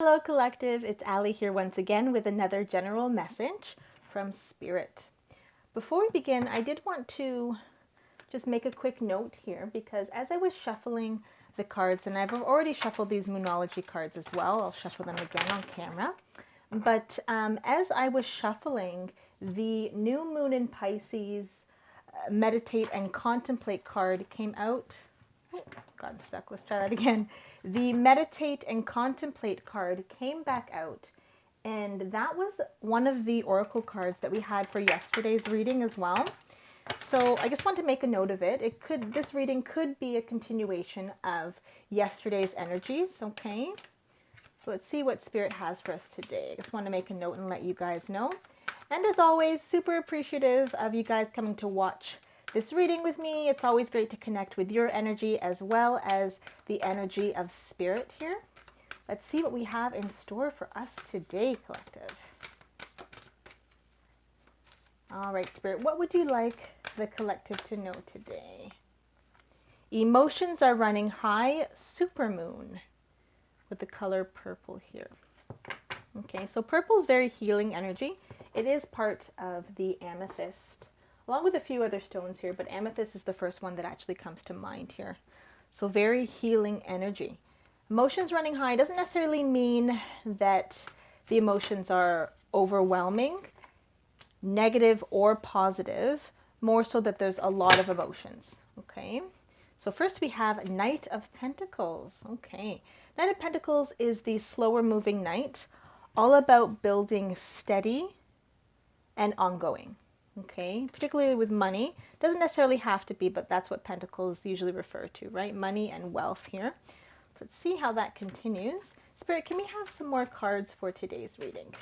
Hello Collective, it's Ali here once again with another general message from Spirit. Before we begin, I did want to just make a quick note here because as I was shuffling the cards, and I've already shuffled these Moonology cards as well, I'll shuffle them again on camera, but as I was shuffling, the New Moon in Pisces Meditate and Contemplate card came out. Oh, got stuck. Let's try that again. The Meditate and Contemplate card came back out, and that was one of the oracle cards that we had for yesterday's reading as well. So I just want to make a note of it. This reading could be a continuation of yesterday's energies, okay? So let's see what Spirit has for us today. I just want to make a note and let you guys know. And as always, super appreciative of you guys coming to watch this reading with me. It's always great to connect with your energy as well as the energy of Spirit here. Let's see what we have in store for us today, Collective. All right, Spirit, what would you like the Collective to know today? Emotions are running high, supermoon, with the color purple here. Okay, so purple is very healing energy. It is part of the amethyst, along with a few other stones here, but amethyst is the first one that actually comes to mind here. So very healing energy. Emotions running high doesn't necessarily mean that the emotions are overwhelming, negative or positive, more so that there's a lot of emotions, okay? So first we have Knight of Pentacles, okay. Knight of Pentacles is the slower moving knight, all about building steady and ongoing. Okay, particularly with money. Doesn't necessarily have to be, but that's what pentacles usually refer to, right? Money and wealth here. Let's see how that continues. Spirit, can we have some more cards for today's reading?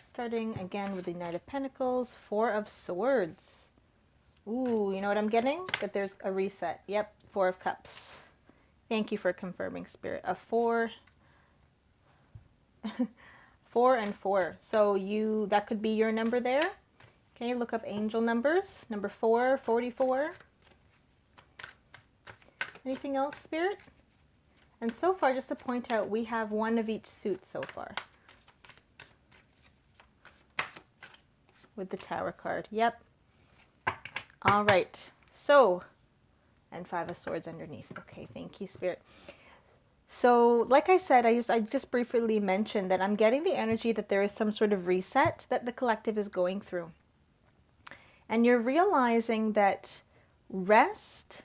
Starting again with the Knight of Pentacles, Four of Swords. Ooh, you know what I'm getting? That there's a reset. Yep, Four of Cups. Thank you for confirming, Spirit. A 4... 4 and 4. So that could be your number there. Okay, look up angel numbers. Number 4, 44. Anything else, Spirit? And so far, just to point out, we have one of each suit so far. With the Tower card. Yep. All right. So, and 5 of Swords underneath. Okay, thank you, Spirit. So, like I said, I just briefly mentioned that I'm getting the energy that there is some sort of reset that the collective is going through. And you're realizing that rest,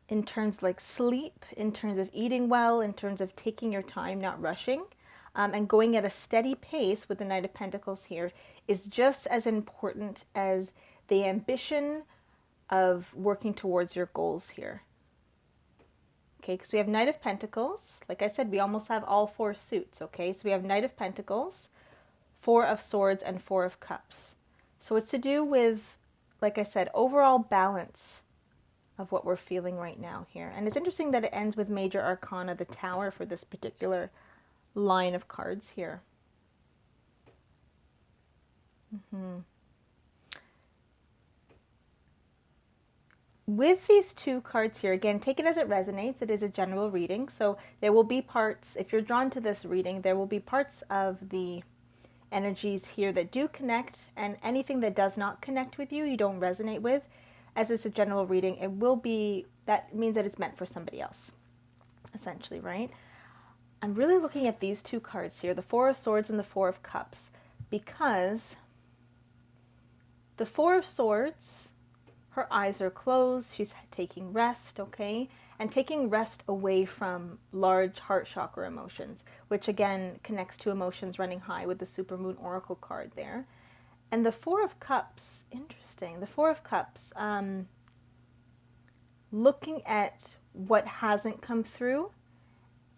in terms like sleep, in terms of eating well, in terms of taking your time, not rushing, and going at a steady pace with the Knight of Pentacles here, is just as important as the ambition of working towards your goals here. Okay, because we have Knight of Pentacles. Like I said, we almost have all 4 suits, okay? So we have Knight of Pentacles, 4 of Swords, and 4 of Cups. So it's to do with, like I said, overall balance of what we're feeling right now here. And it's interesting that it ends with Major Arcana, the Tower, for this particular line of cards here. With these 2 cards here, again, take it as it resonates. It is a general reading. So there will be parts, if you're drawn to this reading, there will be parts of the energies here that do connect, and anything that does not connect with you, you don't resonate with, as it's a general reading, it will be, that means that it's meant for somebody else, essentially, right? I'm really looking at these 2 cards here, the 4 of Swords and the 4 of Cups, because the 4 of Swords, her eyes are closed, she's taking rest, okay? And taking rest away from large heart chakra emotions, which again connects to emotions running high with the Supermoon Oracle card there. And the 4 of Cups, interesting, the 4 of Cups, looking at what hasn't come through,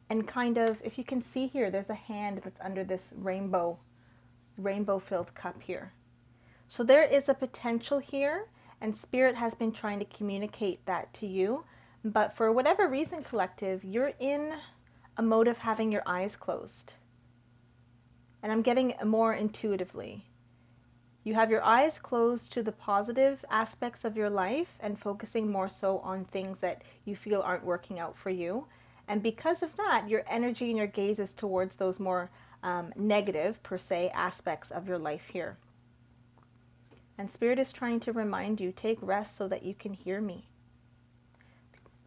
and kind of, if you can see here, there's a hand that's under this rainbow-filled cup here. So there is a potential here, and Spirit has been trying to communicate that to you. But for whatever reason, collective, you're in a mode of having your eyes closed. And I'm getting more intuitively. You have your eyes closed to the positive aspects of your life and focusing more so on things that you feel aren't working out for you. And because of that, your energy and your gaze is towards those more negative, per se, aspects of your life here. And Spirit is trying to remind you, take rest so that you can hear me.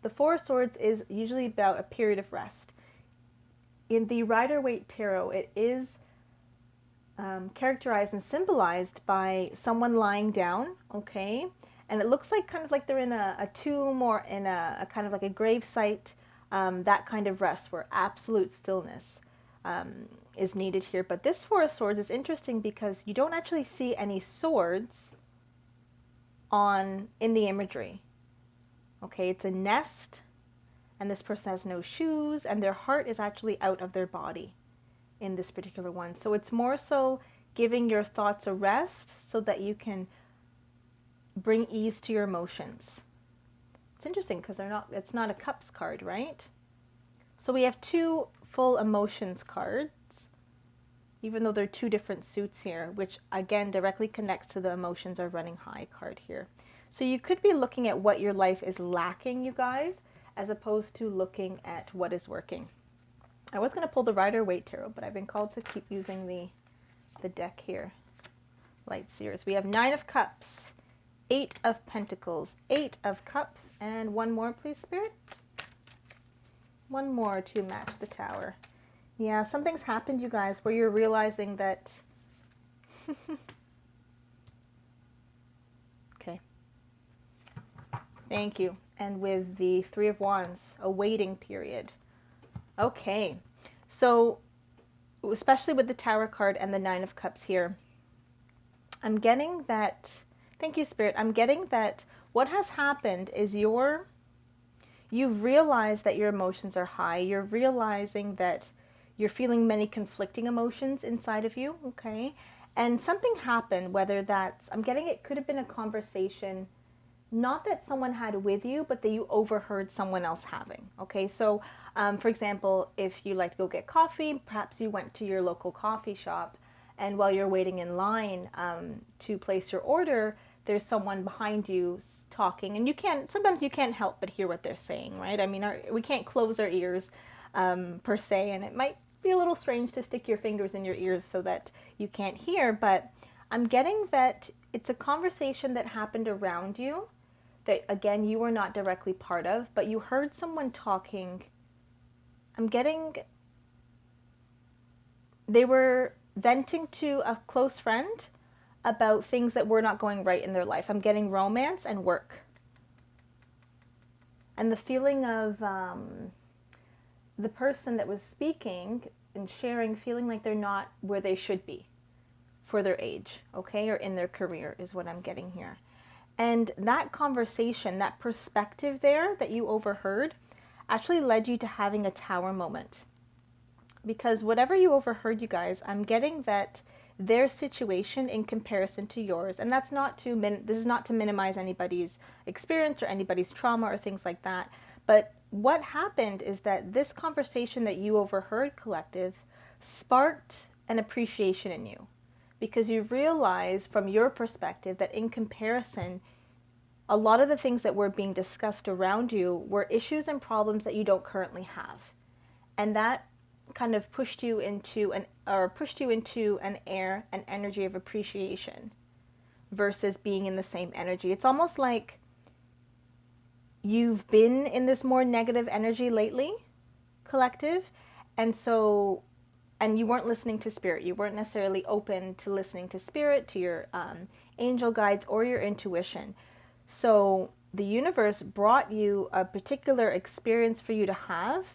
The Four of Swords is usually about a period of rest. In the Rider-Waite Tarot, it is characterized and symbolized by someone lying down, okay? And it looks like kind of like they're in a tomb or in a kind of like a grave site, that kind of rest where absolute stillness is needed here. But this Four of Swords is interesting because you don't actually see any swords in the imagery. Okay, it's a nest, and this person has no shoes, and their heart is actually out of their body in this particular one. So it's more so giving your thoughts a rest so that you can bring ease to your emotions. It's interesting because it's not a cups card, right? So we have two full emotions cards, even though they're two different suits here, which again directly connects to the emotions are running high card here. So you could be looking at what your life is lacking, you guys, as opposed to looking at what is working. I was going to pull the Rider-Waite Tarot, but I've been called to keep using the deck here. Light Seers. We have 9 of Cups, 8 of Pentacles, 8 of Cups, and one more, please, Spirit. One more to match the Tower. Yeah, something's happened, you guys, where you're realizing that... Okay. Thank you. And with the 3 of Wands, a waiting period. Okay. So, especially with the Tower card and the 9 of Cups here, I'm getting that... Thank you, Spirit. I'm getting that what has happened is you've realized that your emotions are high. You're realizing that you're feeling many conflicting emotions inside of you, okay? And something happened, whether that's... I'm getting it could have been a conversation, not that someone had with you, but that you overheard someone else having, okay? So, for example, if you like to go get coffee, perhaps you went to your local coffee shop, and while you're waiting in line to place your order, there's someone behind you talking, and sometimes you can't help but hear what they're saying, right? I mean, we can't close our ears per se, and it might be a little strange to stick your fingers in your ears so that you can't hear, but I'm getting that it's a conversation that happened around you that, again, you were not directly part of, but you heard someone talking. I'm getting they were venting to a close friend about things that were not going right in their life. I'm getting romance and work. And the feeling of the person that was speaking and sharing, feeling like they're not where they should be for their age, okay, or in their career is what I'm getting here. And that conversation, that perspective there that you overheard actually led you to having a Tower moment. Because whatever you overheard, you guys, I'm getting that their situation in comparison to yours, and that's not to this is not to minimize anybody's experience or anybody's trauma or things like that, but what happened is that this conversation that you overheard, collective, sparked an appreciation in you, because you realize from your perspective that in comparison, a lot of the things that were being discussed around you were issues and problems that you don't currently have, and that kind of pushed you into an energy of appreciation versus being in the same energy. It's almost like you've been in this more negative energy lately, collective, and you weren't listening to Spirit. You weren't necessarily open to listening to Spirit, to your angel guides or your intuition. So the universe brought you a particular experience for you to have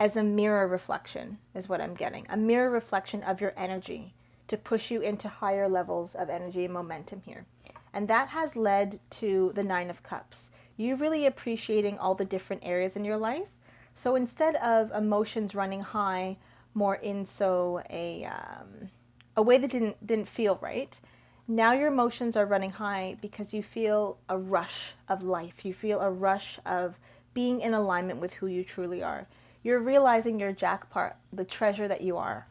as a mirror reflection, is what I'm getting. A mirror reflection of your energy to push you into higher levels of energy and momentum here. And that has led to the 9 of Cups. You really appreciating all the different areas in your life. So instead of emotions running high, more in a way that didn't feel right, now your emotions are running high because you feel a rush of life. You feel a rush of being in alignment with who you truly are. You're realizing your jackpot, the treasure that you are.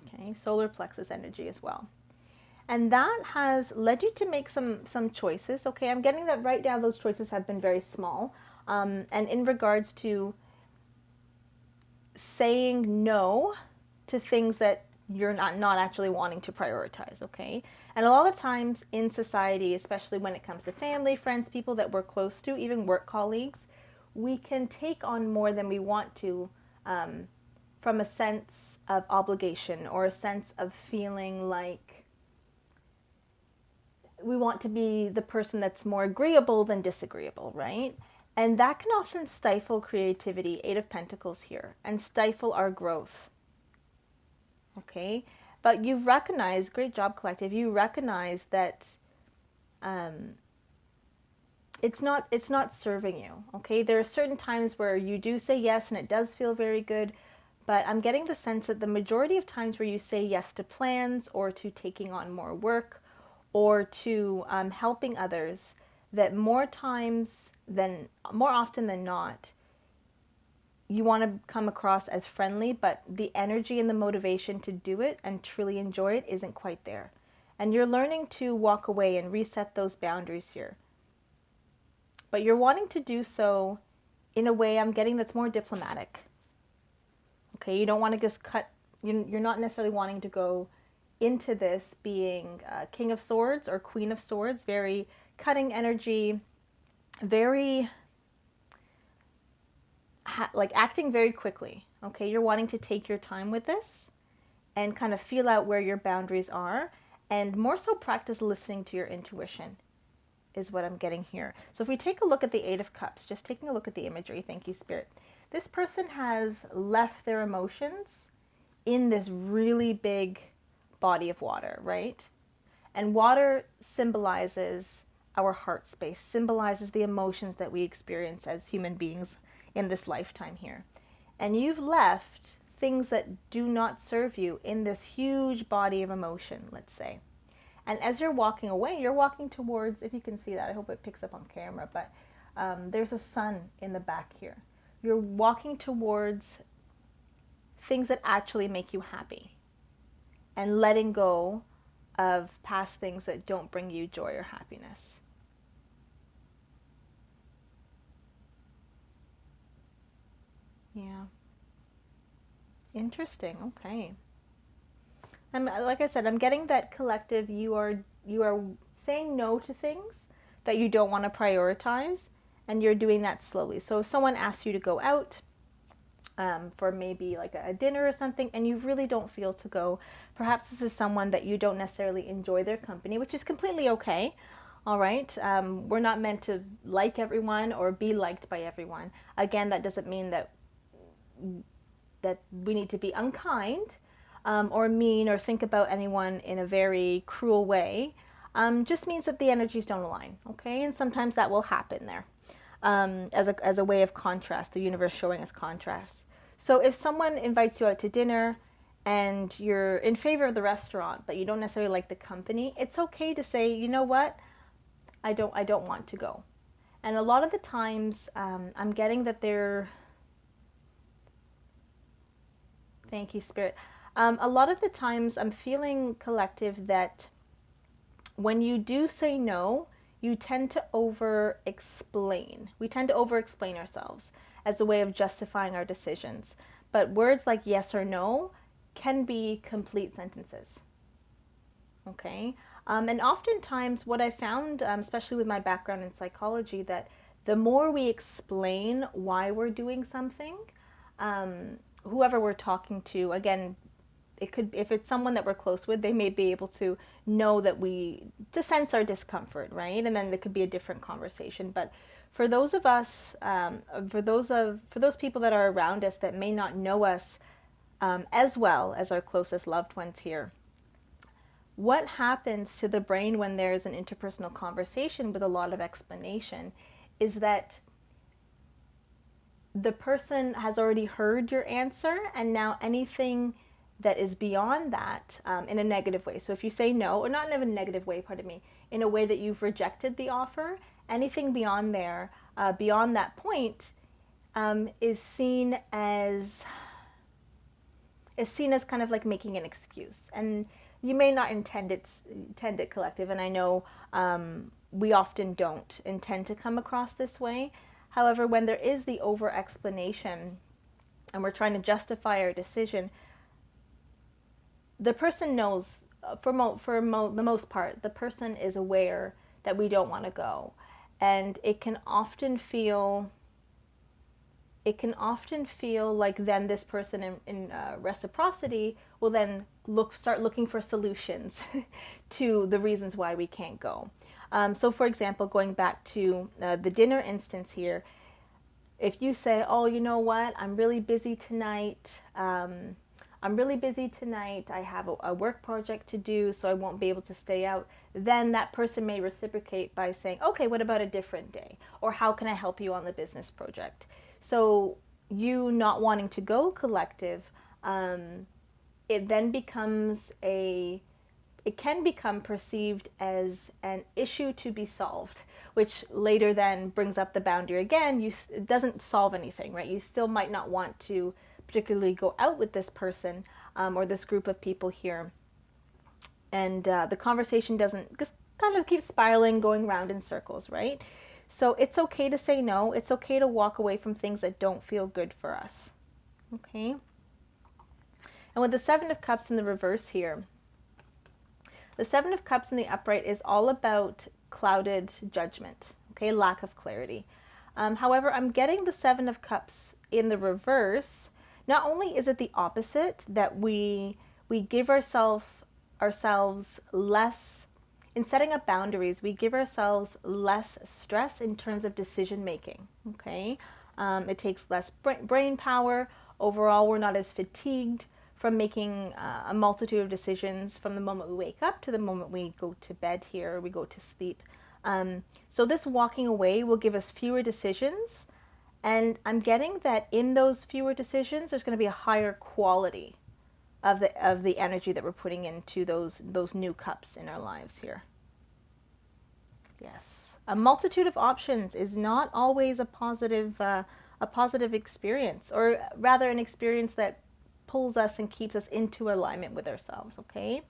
Okay, solar plexus energy as well. And that has led you to make some choices. Okay, I'm getting that right now those choices have been very small. And in regards to saying no to things that you're not actually wanting to prioritize, okay? And a lot of times in society, especially when it comes to family, friends, people that we're close to, even work colleagues, we can take on more than we want to, from a sense of obligation or a sense of feeling like we want to be the person that's more agreeable than disagreeable, right? And that can often stifle creativity, Eight of Pentacles here, and stifle our growth. Okay? But you've recognized, great job collective, you recognize that it's not serving you. Okay? There are certain times where you do say yes and it does feel very good, but I'm getting the sense that the majority of times where you say yes to plans or to taking on more work or to helping others, that more often than not, you want to come across as friendly, but the energy and the motivation to do it and truly enjoy it isn't quite there. And you're learning to walk away and reset those boundaries here. But you're wanting to do so in a way, I'm getting, that's more diplomatic. Okay, you don't want to just cut, you're not necessarily wanting to go into this being King of Swords or Queen of Swords, very cutting energy, very like acting very quickly. Okay, you're wanting to take your time with this and kind of feel out where your boundaries are, and more so practice listening to your intuition is what I'm getting here. So if we take a look at the Eight of Cups, just taking a look at the imagery, thank you, Spirit. This person has left their emotions in this really big body of water, right? And water symbolizes our heart space, symbolizes the emotions that we experience as human beings in this lifetime here. And you've left things that do not serve you in this huge body of emotion, let's say. And as you're walking away, you're walking towards, if you can see that, I hope it picks up on camera, but there's a sun in the back here. You're walking towards things that actually make you happy and letting go of past things that don't bring you joy or happiness. Yeah. Interesting. Okay. Like I said, I'm getting that collective, you are saying no to things that you don't want to prioritize, and you're doing that slowly. So if someone asks you to go out for maybe like a dinner or something, and you really don't feel to go, perhaps this is someone that you don't necessarily enjoy their company, which is completely okay. All right. We're not meant to like everyone or be liked by everyone. Again, that doesn't mean that we need to be unkind or mean or think about anyone in a very cruel way. Just means that the energies don't align, okay? And sometimes that will happen there as a way of contrast, the universe showing us contrast. So if someone invites you out to dinner and you're in favor of the restaurant, but you don't necessarily like the company, it's okay to say, you know what, I don't want to go. And a lot of the times I'm getting that they're, thank you, Spirit. A lot of the times I'm feeling, collective, that when you do say no, you tend to over-explain. We tend to over-explain ourselves as a way of justifying our decisions. But words like yes or no can be complete sentences. Okay? And oftentimes what I found, especially with my background in psychology, that the more we explain why we're doing something, whoever we're talking to, again, it could, if it's someone that we're close with, they may be able to know that to sense our discomfort, right? And then there could be a different conversation. But for those of us, for those people that are around us that may not know us as well as our closest loved ones here, what happens to the brain when there's an interpersonal conversation with a lot of explanation is that the person has already heard your answer, and now anything that is beyond that, in a negative way. So if you say no, or not in a negative way, pardon me, in a way that you've rejected the offer, anything beyond there, beyond that point, is seen as kind of like making an excuse. And you may not intend it, collective, and I know we often don't intend to come across this way. However, when there is the over explanation, and we're trying to justify our decision, the person knows, the most part, the person is aware that we don't want to go. And it can often feel like then this person in reciprocity will then start looking for solutions to the reasons why we can't go. So for example, going back to the dinner instance here, if you say, oh, you know what, I'm really busy tonight. I have a work project to do, so I won't be able to stay out. Then that person may reciprocate by saying, okay, what about a different day? Or how can I help you on the business project? So you not wanting to go, collective, it then it can become perceived as an issue to be solved, which later then brings up the boundary again. It doesn't solve anything, right? You still might not want to particularly go out with this person or this group of people here. And the conversation doesn't just kind of keep spiraling, going round in circles, right? So it's okay to say no. It's okay to walk away from things that don't feel good for us. Okay? And with the Seven of Cups in the reverse here, the Seven of Cups in the upright is all about clouded judgment, okay, lack of clarity. However, I'm getting the Seven of Cups in the reverse. Not only is it the opposite, that we give ourselves less, in setting up boundaries, we give ourselves less stress in terms of decision making, okay? It takes less brain power. Overall, we're not as fatigued from making a multitude of decisions from the moment we wake up to the moment we go to bed here, or we go to sleep. So this walking away will give us fewer decisions, and I'm getting that in those fewer decisions, there's going to be a higher quality of the energy that we're putting into those new cups in our lives here. Yes, a multitude of options is not always a positive experience, or rather an experience that pulls us and keeps us into alignment with ourselves, okay?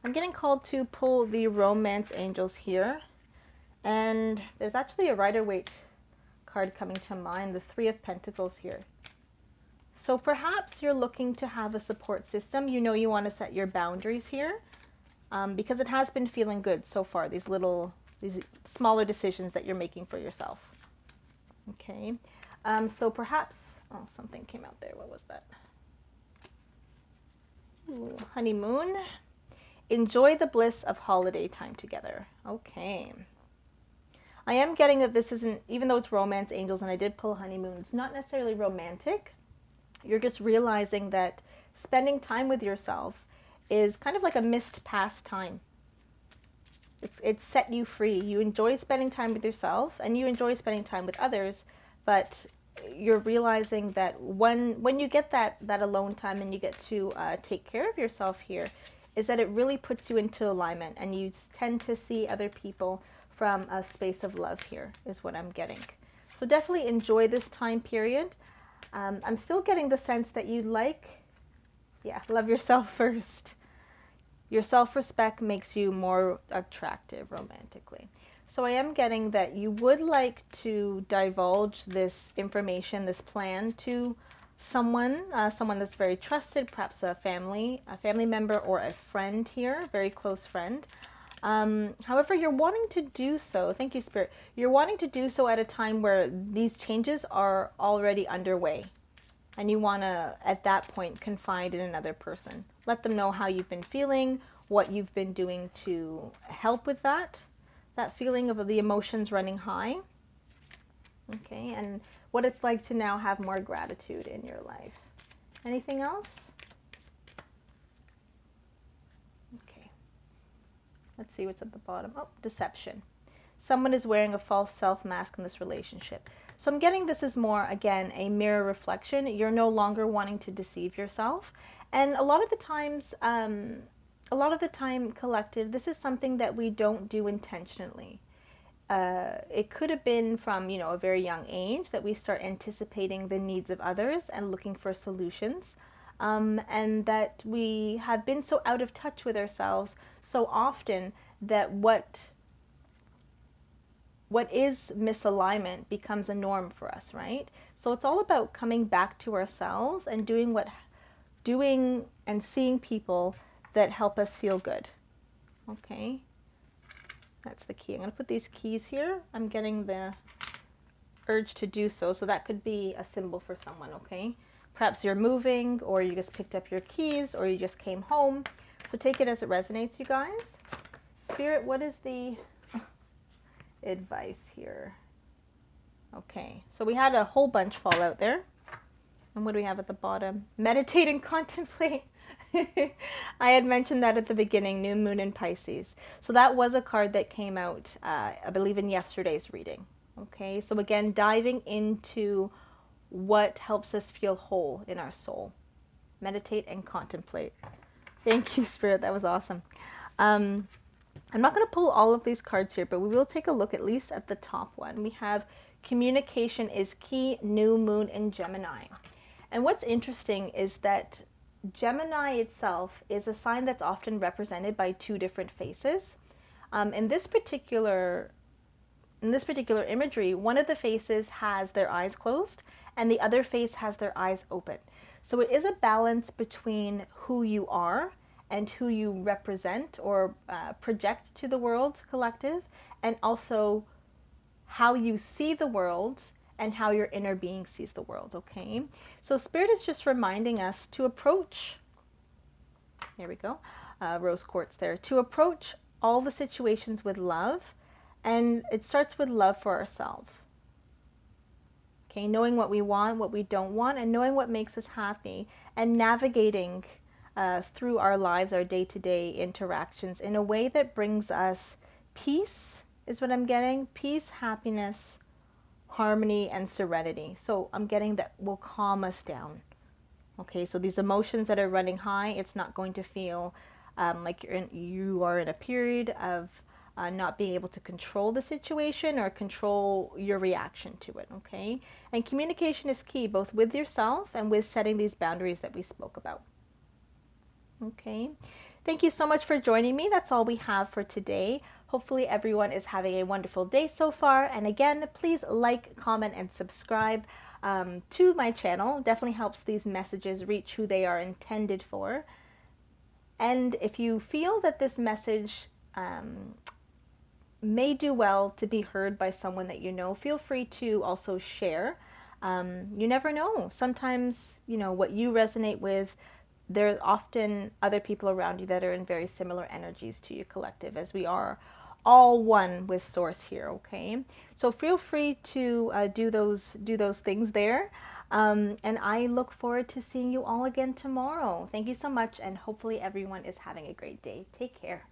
I'm getting called to pull the romance angels here. And there's actually a Rider-Waite card coming to mind, the Three of Pentacles here. So perhaps you're looking to have a support system. You know you want to set your boundaries here because it has been feeling good so far, these smaller decisions that you're making for yourself. Okay. So perhaps, oh, something came out there. What was that? Ooh, honeymoon. Enjoy the bliss of holiday time together. Okay. I am getting that this isn't, even though it's romance angels and I did pull honeymoon, it's not necessarily romantic. You're just realizing that spending time with yourself is kind of like a missed pastime. It's set you free. You enjoy spending time with yourself and you enjoy spending time with others, but you're realizing that when you get that alone time and you get to take care of yourself here, is that it really puts you into alignment, and you tend to see other people from a space of love here, is what I'm getting. So definitely enjoy this time period. I'm still getting the sense that you love yourself first. Your self-respect makes you more attractive romantically. So I am getting that you would like to divulge this information, this plan, to someone that's very trusted, perhaps a family member or a friend here, very close friend. However, you're wanting to do so, thank you, Spirit, you're wanting to do so at a time where these changes are already underway. And you want to, at that point, confide in another person. Let them know how you've been feeling, what you've been doing to help with that feeling of the emotions running high. Okay, and what it's like to now have more gratitude in your life. Anything else? Okay. Let's see what's at the bottom. Oh, deception. Someone is wearing a false self mask in this relationship. So I'm getting this is more, again, a mirror reflection. You're no longer wanting to deceive yourself. And a lot of the time, collective, this is something that we don't do intentionally. It could have been from, a very young age that we start anticipating the needs of others and looking for solutions. And that we have been so out of touch with ourselves so often that what is misalignment becomes a norm for us, right? So it's all about coming back to ourselves and doing and seeing people that help us feel good. Okay, that's the key. I'm going to put these keys here. I'm getting the urge to do so, so that could be a symbol for someone. Okay, perhaps you're moving, or you just picked up your keys, or you just came home. So take it as it resonates, you guys. Spirit, what is the advice here? Okay, so we had a whole bunch fall out there. And what do we have at the bottom? Meditate and contemplate. I had mentioned that at the beginning, new moon in Pisces. So that was a card that came out, I believe, in yesterday's reading. Okay, so again, diving into what helps us feel whole in our soul. Meditate and contemplate. Thank you, Spirit. That was awesome. I'm not going to pull all of these cards here, but we will take a look at least at the top one. We have communication is key, new moon in Gemini. And what's interesting is that Gemini itself is a sign that's often represented by two different faces. In this particular imagery, one of the faces has their eyes closed and the other face has their eyes open. So it is a balance between who you are and who you represent or project to the world collective, and also how you see the world and how your inner being sees the world. Okay, so Spirit is just reminding us to approach, there we go, rose quartz there, to approach all the situations with love, and it starts with love for ourselves. Okay, knowing what we want, what we don't want, and knowing what makes us happy, and navigating through our lives, our day-to-day interactions in a way that brings us peace, is what I'm getting. Peace, happiness, harmony, and serenity. So I'm getting that will calm us down. Okay, so these emotions that are running high, it's not going to feel like you are in a period of not being able to control the situation or control your reaction to it. Okay, and communication is key, both with yourself and with setting these boundaries that we spoke about. Okay, thank you so much for joining me. That's all we have for today. Hopefully everyone is having a wonderful day so far. And again, please like, comment, and subscribe to my channel. Definitely helps these messages reach who they are intended for. And if you feel that this message may do well to be heard by someone that you know, feel free to also share. You never know. Sometimes, you know, what you resonate with, there are often other people around you that are in very similar energies to your collective, as we are all one with Source here. Okay, so feel free to do those things there, and I look forward to seeing you all again tomorrow. Thank you so much, and hopefully everyone is having a great day. Take care.